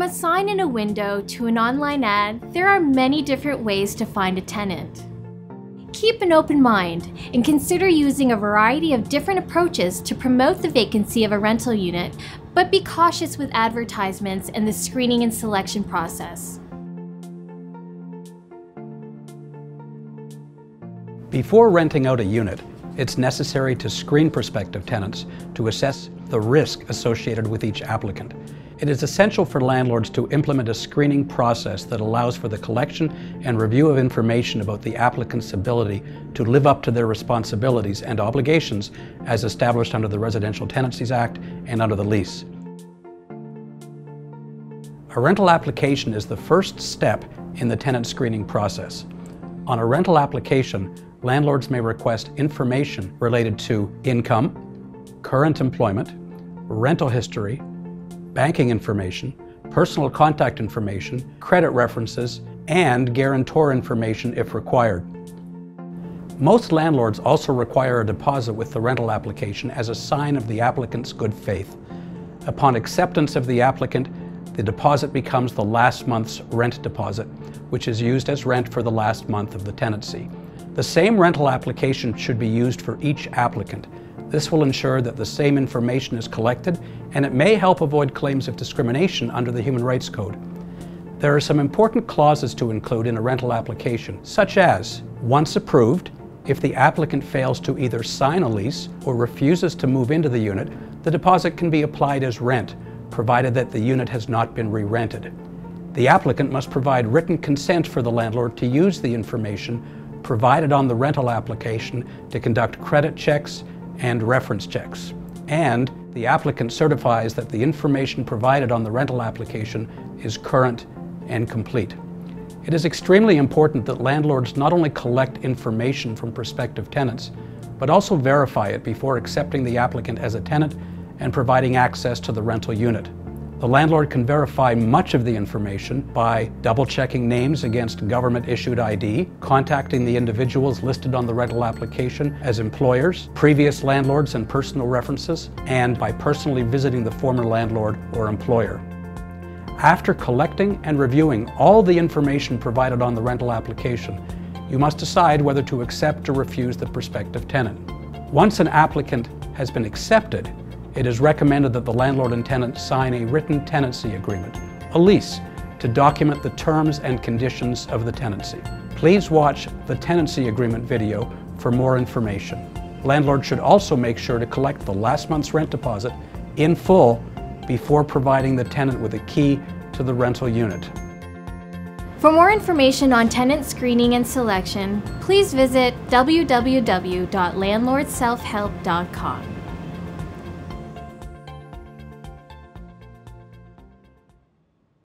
a sign in a window to an online ad, there are many different ways to find a tenant. Keep an open mind and consider using a variety of different approaches to promote the vacancy of a rental unit, but be cautious with advertisements and the screening and selection process. Before renting out a unit, it's necessary to screen prospective tenants to assess the risk associated with each applicant. It is essential for landlords to implement a screening process that allows for the collection and review of information about the applicant's ability to live up to their responsibilities and obligations as established under the Residential Tenancies Act and under the lease. A rental application is the first step in the tenant screening process. On a rental application, landlords may request information related to income, current employment, rental history, banking information, personal contact information, credit references, and guarantor information if required. Most landlords also require a deposit with the rental application as a sign of the applicant's good faith. Upon acceptance of the applicant, the deposit becomes the last month's rent deposit, which is used as rent for the last month of the tenancy. The same rental application should be used for each applicant. This will ensure that the same information is collected, and it may help avoid claims of discrimination under the Human Rights Code. There are some important clauses to include in a rental application, such as, once approved, if the applicant fails to either sign a lease or refuses to move into the unit, the deposit can be applied as rent, provided that the unit has not been re-rented. The applicant must provide written consent for the landlord to use the information provided on the rental application to conduct credit checks and reference checks. And the applicant certifies that the information provided on the rental application is current and complete. It is extremely important that landlords not only collect information from prospective tenants, but also verify it before accepting the applicant as a tenant and providing access to the rental unit. The landlord can verify much of the information by double-checking names against government-issued ID, contacting the individuals listed on the rental application as employers, previous landlords and personal references, and by personally visiting the former landlord or employer. After collecting and reviewing all the information provided on the rental application, you must decide whether to accept or refuse the prospective tenant. Once an applicant has been accepted, it is recommended that the landlord and tenant sign a written tenancy agreement, a lease, to document the terms and conditions of the tenancy. Please watch the tenancy agreement video for more information. Landlords should also make sure to collect the last month's rent deposit in full before providing the tenant with a key to the rental unit. For more information on tenant screening and selection, please visit www.landlordselfhelp.com.